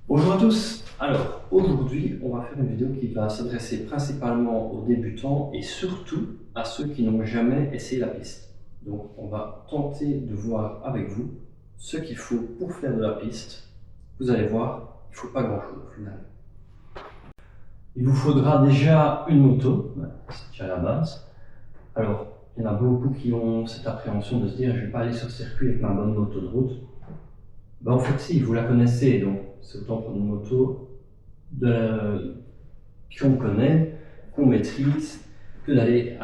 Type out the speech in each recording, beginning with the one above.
Bonjour à tous. Alors, aujourd'hui, on va faire une vidéo qui va s'adresser principalement aux débutants et surtout à ceux qui n'ont jamais essayé la piste. Donc, on va tenter de voir avec vous ce qu'il faut pour faire de la piste. Vous allez voir, il ne faut pas grand-chose au final. Il vous faudra déjà une moto, c'est déjà la base. Alors, il y en a beaucoup qui ont cette appréhension de se dire je ne vais pas aller sur le circuit avec ma bonne moto de route. Ben, en fait, si, vous la connaissez, donc c'est autant prendre une moto qu'on connaît, qu'on maîtrise, que d'aller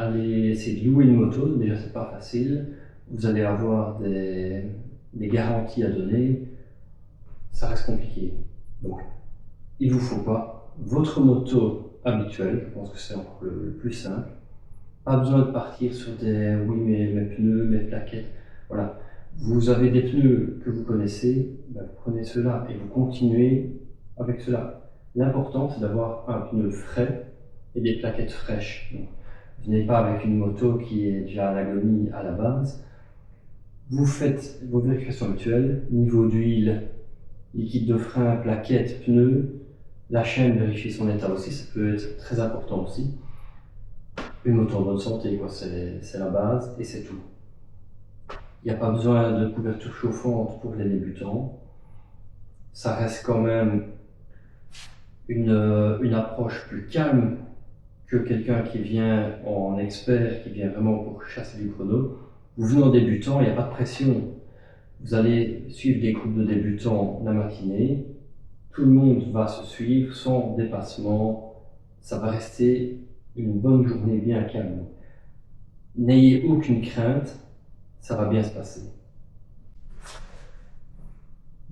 essayer de louer une moto. Déjà, c'est pas facile. Vous allez avoir des garanties à donner. Ça reste compliqué. Donc, il vous faut pas votre moto habituelle. Je pense que c'est encore le plus simple. Pas besoin de partir sur des oui, mes pneus, mes plaquettes. Voilà. Vous avez des pneus que vous connaissez, ben, vous prenez ceux-là et vous continuez avec cela. L'important, c'est d'avoir un pneu frais et des plaquettes fraîches. Donc, vous n'êtes pas avec une moto qui est déjà à l'agonie à la base. Vous faites vos vérifications habituelles, niveau d'huile, liquide de frein, plaquettes, pneus. La chaîne, vérifier son état aussi, ça peut être très important aussi. Une moto en bonne santé, c'est la base et c'est tout. Il n'y a pas besoin de couverture chauffante pour les débutants. Ça reste quand même une approche plus calme que quelqu'un qui vient en expert, qui vient vraiment pour chasser du chrono. Vous venez en débutant, il n'y a pas de pression. Vous allez suivre des groupes de débutants la matinée. Tout le monde va se suivre sans dépassement. Ça va rester une bonne journée bien calme. N'ayez aucune crainte, ça va bien se passer.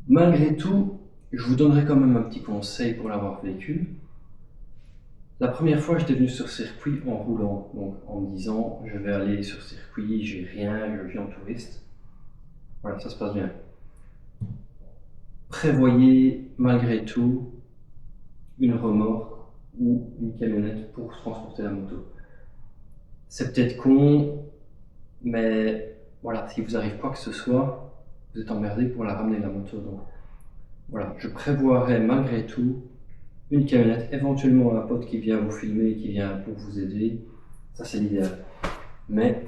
Malgré tout, je vous donnerai quand même un petit conseil pour l'avoir vécu. La première fois, j'étais venu sur circuit en roulant, donc en me disant je vais aller sur circuit, j'ai rien, je viens en touriste. Voilà, ça se passe bien. Prévoyez malgré tout une remorque ou une camionnette pour transporter la moto. C'est peut-être con, mais voilà, si vous arrive quoi que ce soit, vous êtes emmerdé pour la ramener la moto. Donc voilà, je prévoirai malgré tout une camionnette, éventuellement un pote qui vient vous filmer, qui vient pour vous aider, ça c'est l'idéal. Mais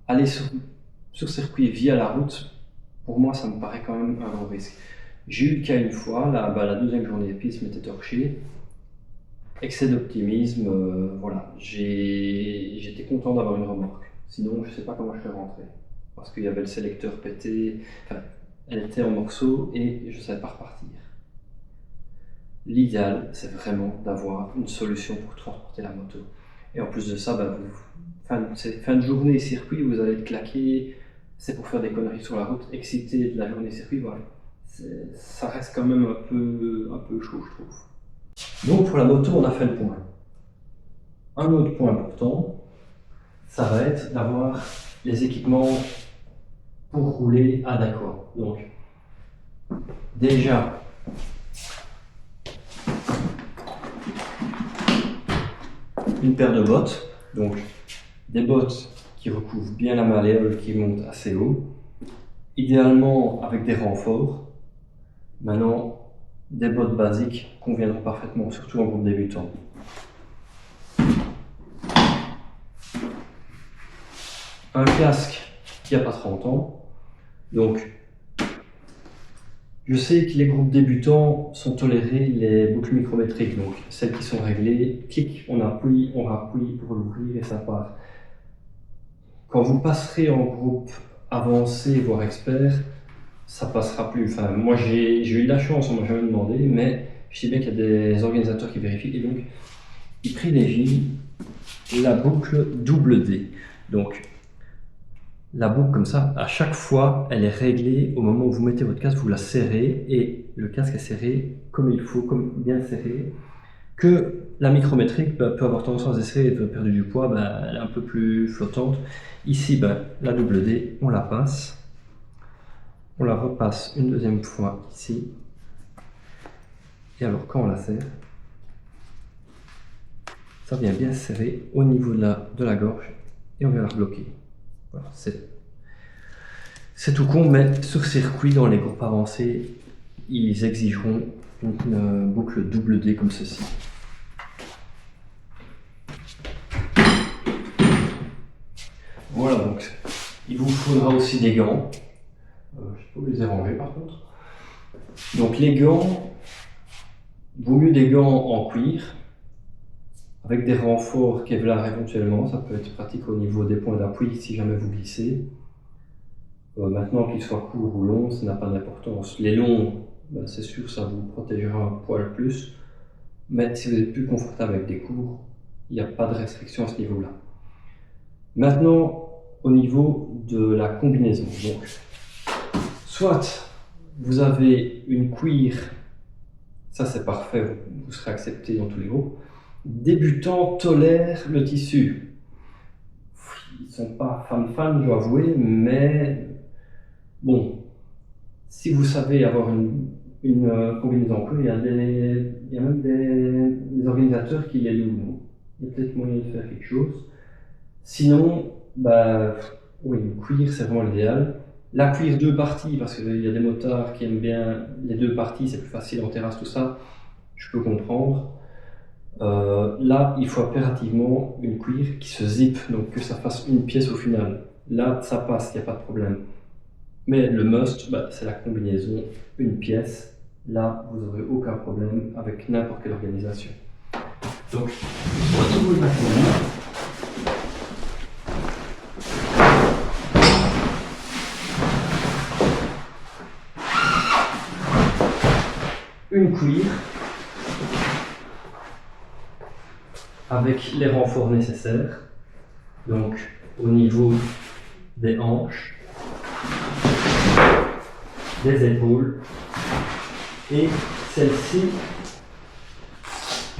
aller sur circuit via la route, pour moi ça me paraît quand même un gros risque. J'ai eu le cas une fois, la deuxième journée de piste m'était torchée, excès d'optimisme, voilà, j'étais content d'avoir une remorque, sinon je sais pas comment je serais rentré, parce qu'il y avait le sélecteur pété, enfin, elle était en morceaux et je ne savais pas repartir. L'idéal, c'est vraiment d'avoir une solution pour transporter la moto. Et en plus de ça, fin de journée circuit, vous allez être claqué, c'est pour faire des conneries sur la route, excité de la journée circuit, voilà. Ça reste quand même un peu chaud, je trouve. Donc pour la moto, on a fait le point. Un autre point important, ça va être d'avoir les équipements pour rouler à d'accord. Donc, déjà, une paire de bottes, donc des bottes qui recouvrent bien la malléole, qui montent assez haut, idéalement avec des renforts. Maintenant, des bottes basiques conviendront parfaitement, surtout en groupe débutant. Un casque qui n'a pas 30 ans, donc je sais que les groupes débutants sont tolérés les boucles micrométriques, donc celles qui sont réglées, clic, on appuie pour l'ouvrir et ça part. Quand vous passerez en groupe avancé, voire expert, ça passera plus. Enfin, moi j'ai eu de la chance, on m'a jamais demandé, mais je sais bien qu'il y a des organisateurs qui vérifient et donc ils privilégient la boucle double D. Donc la boucle comme ça, à chaque fois, elle est réglée au moment où vous mettez votre casque, vous la serrez et le casque est serré comme il faut, comme bien serré. Que la micrométrique peut avoir tendance à se desserrer et peut perdre du poids, elle est un peu plus flottante. Ici, la double D, on la passe. On la repasse une deuxième fois ici. Et alors quand on la serre, ça vient bien serrer au niveau de la gorge et on vient la rebloquer. Voilà, c'est tout con, mais sur circuit, dans les groupes avancés, ils exigeront une boucle double D comme ceci. Voilà, donc il vous faudra aussi des gants. Je peux les ranger par contre. Donc les gants, vaut mieux des gants en cuir, avec des renforts Kevlar éventuellement, ça peut être pratique au niveau des points d'appui si jamais vous glissez. Maintenant qu'ils soient courts ou longs, ça n'a pas d'importance. Les longs, ben, c'est sûr, ça vous protégera un poil plus, mais si vous êtes plus confortable avec des courts, il n'y a pas de restriction à ce niveau-là. Maintenant, au niveau de la combinaison, donc, soit vous avez une cuir, ça c'est parfait, vous serez accepté dans tous les groupes. Débutants tolèrent le tissu. Ils ne sont pas fans, je dois avouer, mais bon, si vous savez avoir une combinaison en cuir, il y a même des organisateurs qui les louent. Il y a peut-être moyen de faire quelque chose. Sinon, bah, oui, le cuir c'est vraiment l'idéal. La cuir 2 parties, parce qu'il y a des motards qui aiment bien les 2 parties, c'est plus facile en terrasse, tout ça, je peux comprendre. Là, il faut impérativement une cuir qui se zip, donc que ça fasse une pièce au final. Là, ça passe, il n'y a pas de problème. Mais le must, bah, c'est la combinaison, une pièce. Là, vous n'aurez aucun problème avec n'importe quelle organisation. Donc, retrouvez ma combinaison. Une cuir avec les renforts nécessaires, donc au niveau des hanches, des épaules, et celle-ci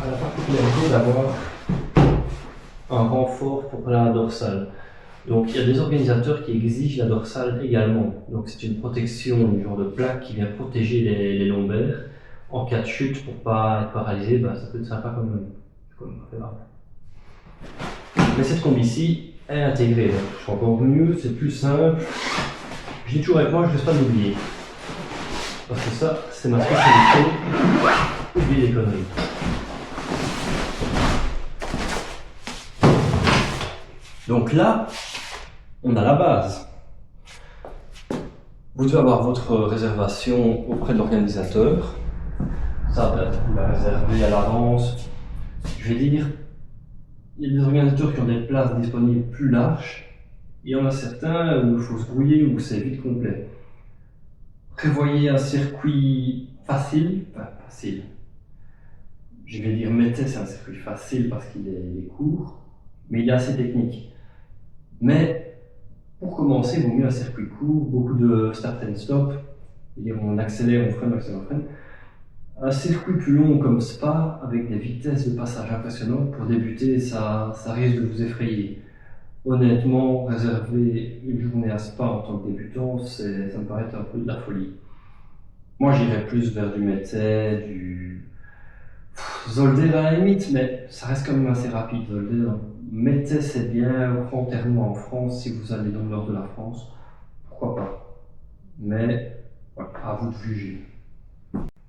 a la particularité d'avoir un renfort pour la dorsale. Donc il y a des organisateurs qui exigent la dorsale également, donc c'est une protection, une genre de plaque qui vient protéger les lombaires. En cas de chute, pour ne pas être paralysé, bah, ça peut être sympa comme mais cette combi-ci est intégrée, c'est encore mieux, c'est plus simple. Je dis toujours avec moi, je ne laisse pas l'oublier. Parce que ça, c'est ma spécialité. Oubliez les conneries. Donc là, on a la base. Vous devez avoir votre réservation auprès de l'organisateur. Ça, vous la réservez à l'avance. Je vais dire, il y a des organisateurs qui ont des places disponibles plus larges. Il y en a certains où il faut se brouiller, où c'est vite complet. Prévoyez un circuit facile, enfin facile. Je vais dire Mété, c'est un circuit facile parce qu'il est court, mais il est assez technique. Mais pour commencer, il vaut mieux un circuit court, beaucoup de start and stop. C'est-à-dire on accélère, on freine, on accélère, on freine. Un circuit plus long comme Spa, avec des vitesses de passage impressionnantes, pour débuter, ça risque de vous effrayer. Honnêtement, réserver une journée à Spa en tant que débutant, ça me paraît un peu de la folie. Moi, j'irais plus vers du Mété, du Zolder à la limite, mais ça reste quand même assez rapide, Zolder. Mété, c'est bien, Grand Terme en France, si vous allez dans le nord de la France, pourquoi pas. Mais, voilà, à vous de juger.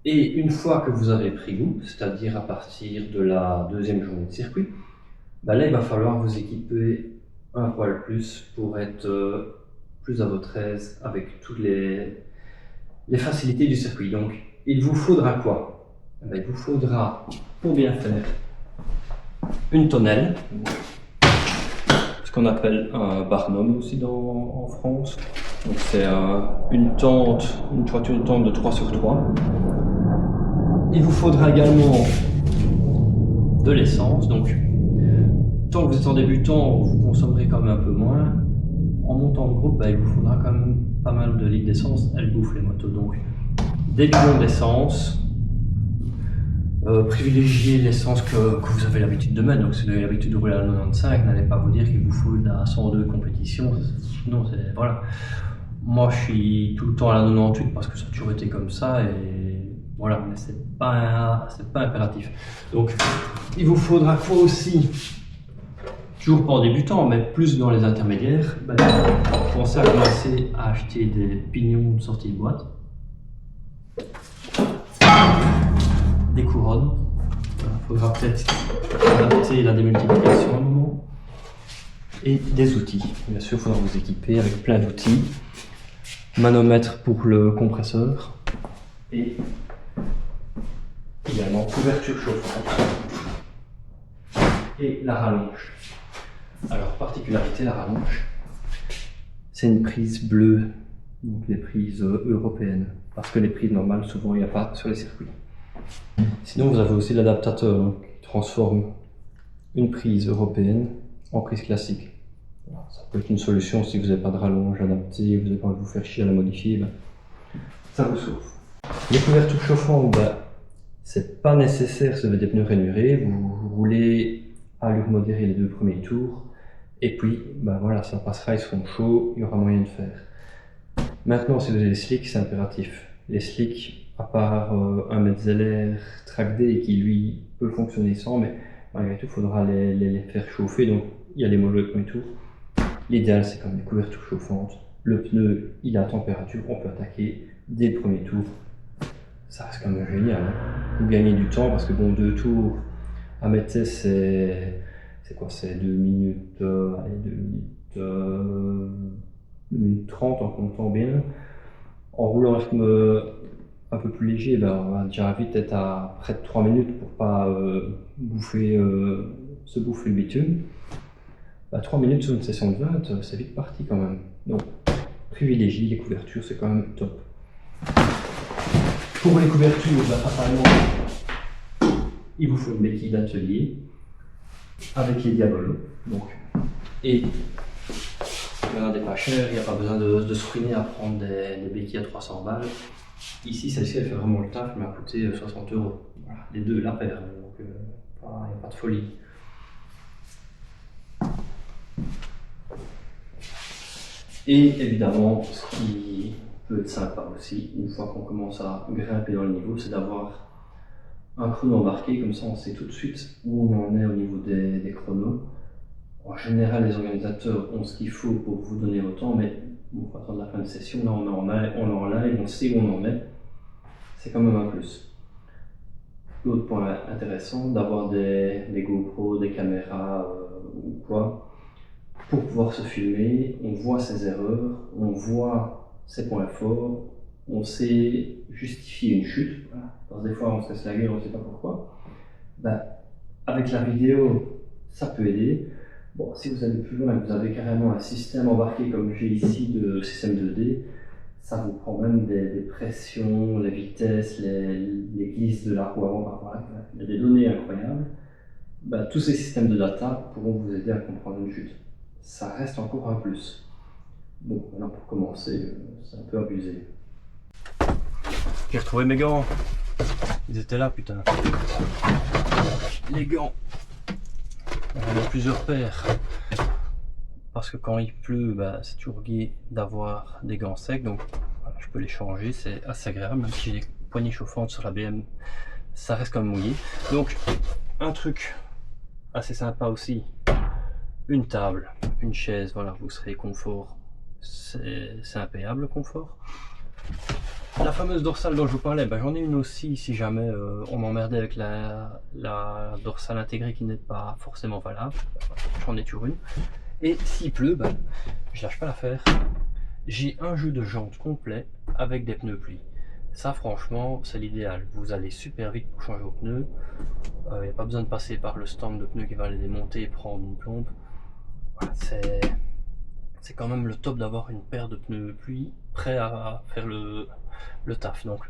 Et une fois que vous avez pris goût, c'est-à-dire à partir de la deuxième journée de circuit, bah là il va falloir vous équiper un poil plus pour être plus à votre aise avec toutes les facilités du circuit. Donc il vous faudra quoi? Il vous faudra, pour bien faire, une tonnelle, ce qu'on appelle un barnum aussi en France. Donc c'est une tente, une tente de 3 sur 3. Il vous faudra également de l'essence, donc tant que vous êtes en débutant, vous consommerez quand même un peu moins. En montant de groupe, bah, il vous faudra quand même pas mal de litres d'essence, elle bouffe les motos. Donc des bidons d'essence, privilégiez l'essence que vous avez l'habitude de mettre. Donc si vous avez l'habitude de rouler à la 95, n'allez pas vous dire qu'il vous faut la 102 compétition. Non, voilà. Moi je suis tout le temps à la 98 parce que ça a toujours été comme ça et voilà, mais c'est pas impératif. Donc il vous faudra quoi aussi, toujours pas en débutant, mais plus dans les intermédiaires, pensez à commencer à acheter des pignons de sortie de boîte. des couronnes. Il faudra peut-être adapter la démultiplication à un moment. Et des outils. Bien sûr, il faudra vous équiper avec plein d'outils. Manomètre pour le compresseur. Et également couverture chauffante. Et la rallonge. Alors, particularité, la rallonge, c'est une prise bleue, donc des prises européennes. Parce que les prises normales, souvent, il n'y a pas sur les circuits. Sinon, vous avez aussi l'adaptateur qui transforme une prise européenne en prise classique. Ça peut être une solution si vous n'avez pas de rallonge adaptée, vous n'avez pas envie de vous faire chier à la modifier, ben, ça vous sauve. Les couvertures chauffantes, ben, c'est pas nécessaire si vous avez des pneus rainurés, vous roulez à allure modérée les 2 premiers tours, et puis ben voilà, ça passera, ils seront chauds, il y aura moyen de faire. Maintenant, si vous avez les slicks, c'est impératif. Les slicks, à part un Metzeler Track Day qui lui peut fonctionner sans, mais malgré tout, il faudra les faire chauffer, donc il y a les molos de premier tour. L'idéal, c'est comme des couvertures chauffantes. Le pneu, il a température, on peut attaquer dès le premier tour. Ça reste quand même génial. Hein. Vous gagnez du temps parce que bon, 2 tours à mettre, c'est quoi? C'est 2 minutes, 2 minutes 30 en comptant bien. En roulant un rythme un peu plus léger, ben, on va déjà vite être à près de 3 minutes pour pas se bouffer le bitume. 3 minutes sur une session de 20, c'est vite parti quand même. Donc, privilégiez les couvertures, c'est quand même top. Pour les couvertures, fatalement, il vous faut une béquille d'atelier avec les diabolos. Donc, et il y en a des pas chers, il n'y a pas besoin de se ruiner à prendre des béquilles à 300 balles. Ici, celle-ci, elle fait vraiment le taf, elle m'a coûté 60 €. Voilà, les deux, la paire, donc il n'y a pas de folie. Et évidemment, ce qui peut être sympa aussi, une fois qu'on commence à grimper dans le niveau, c'est d'avoir un chrono embarqué, comme ça on sait tout de suite où on en est au niveau des chronos. En général, les organisateurs ont ce qu'il faut pour vous donner autant, mais bon, il faut attendre la fin de session, là on est en live, on sait où on en est, c'est quand même un plus. L'autre point intéressant, d'avoir des GoPro, des caméras ou quoi, pour pouvoir se filmer, on voit ses erreurs, on voit ses points forts, on sait justifier une chute. Voilà. Parce que des fois on se casse la gueule, on ne sait pas pourquoi. Avec la vidéo, ça peut aider. Bon, si vous allez plus loin et que vous avez carrément un système embarqué comme j'ai ici de système 2D, ça vous prend même des pressions, les vitesses, les glisses de la roue avant par rapport à là. Il y a des données incroyables. Tous ces systèmes de data pourront vous aider à comprendre une chute. Ça reste encore un plus. Bon, maintenant pour commencer, c'est un peu abusé. J'ai retrouvé mes gants. Ils étaient là, putain. Les gants. J'en ai plusieurs paires. Parce que quand il pleut, c'est toujours gai d'avoir des gants secs. Donc voilà, je peux les changer, c'est assez agréable. Même si j'ai des poignées chauffantes sur la BM, ça reste quand même mouillé. Donc un truc assez sympa aussi. Une table, une chaise, voilà, vous serez confort, c'est impayable le confort. La fameuse dorsale dont je vous parlais, j'en ai une aussi si jamais on m'emmerdait avec la dorsale intégrée qui n'est pas forcément valable, j'en ai toujours une. Et s'il pleut, je lâche pas l'affaire, j'ai un jeu de jantes complet avec des pneus pluie. Ça franchement c'est l'idéal, vous allez super vite pour changer vos pneus, il n'y a pas besoin de passer par le stand de pneus qui va les démonter et prendre une plombe. Voilà, c'est quand même le top d'avoir une paire de pneus pluie prêts à faire le taf. Donc,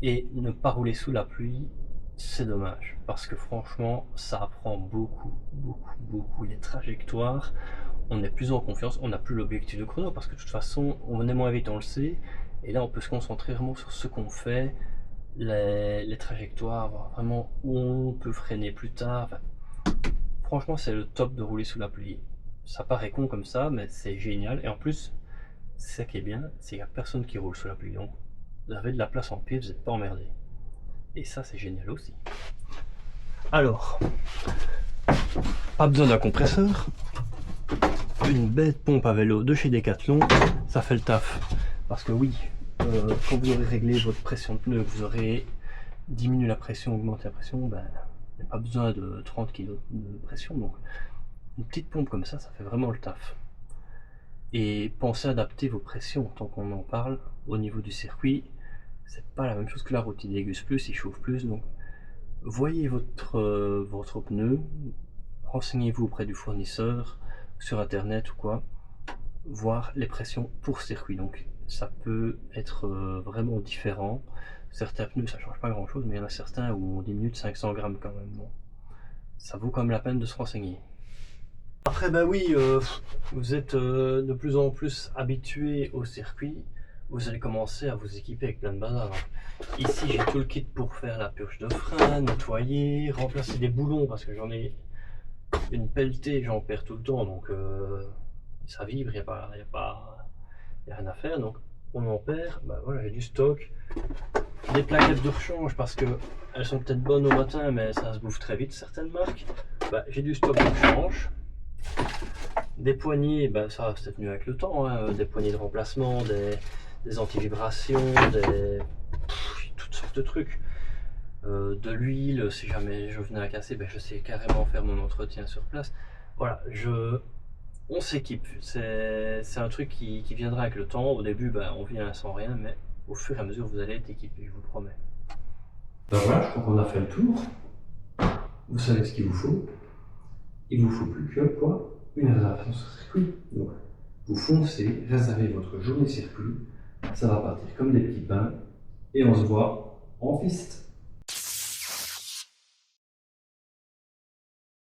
et ne pas rouler sous la pluie, c'est dommage parce que franchement ça apprend beaucoup les trajectoires, on est plus en confiance, on n'a plus l'objectif de chrono parce que de toute façon on est moins vite, on le sait, et là on peut se concentrer vraiment sur ce qu'on fait, les trajectoires, voir vraiment où on peut freiner plus tard. Franchement c'est le top de rouler sous la pluie. Ça paraît con comme ça, mais c'est génial. Et en plus, c'est ça qui est bien, c'est qu'il n'y a personne qui roule sous la pluie. Donc, vous avez de la place en pied, vous n'êtes pas emmerdé. Et ça, c'est génial aussi. Alors, pas besoin d'un compresseur. Une bête pompe à vélo de chez Decathlon, ça fait le taf. Parce que oui, quand vous aurez réglé votre pression de pneu, vous aurez diminue la pression, augmente la pression, ben, il n'y a pas besoin de 30 kg de pression, donc une petite pompe comme ça fait vraiment le taf. Et pensez à adapter vos pressions, tant qu'on en parle, au niveau du circuit, c'est pas la même chose que la route, il déguste plus, il chauffe plus, donc voyez votre pneu, renseignez-vous auprès du fournisseur, sur internet ou quoi, voir les pressions pour circuit, donc ça peut être vraiment différent. Certains pneus ça change pas grand chose, mais il y en a certains où on diminue de 500 grammes quand même, bon. Ça vaut quand même la peine de se renseigner. Après bah oui, vous êtes de plus en plus habitué au circuit, vous allez commencer à vous équiper avec plein de bazar. Ici j'ai tout le kit pour faire la purge de frein, nettoyer, remplacer des boulons parce que j'en ai une pelletée, j'en perds tout le temps, donc ça vibre, il n'y a rien à faire, donc on en perd. Bah voilà, j'ai du stock, des plaquettes de rechange parce que elles sont peut-être bonnes au matin mais ça se bouffe très vite certaines marques. Bah, j'ai du stock de rechange, des poignées, bah, ça c'est venu avec le temps, hein, des poignées de remplacement, des anti-vibrations, toutes sortes de trucs. De l'huile, si jamais je venais à casser, ben je sais carrément faire mon entretien sur place. Voilà, on s'équipe. C'est un truc qui viendra avec le temps. Au début, ben, on vient sans rien, mais au fur et à mesure, vous allez être équipé, je vous promets. Ben voilà, je crois qu'on a fait le tour. Vous savez ce qu'il vous faut. Il vous faut plus que quoi? Une réservation sur circuit. Donc, vous foncez, réservez votre journée circuit. Ça va partir comme des petits pains. Et on se voit en piste.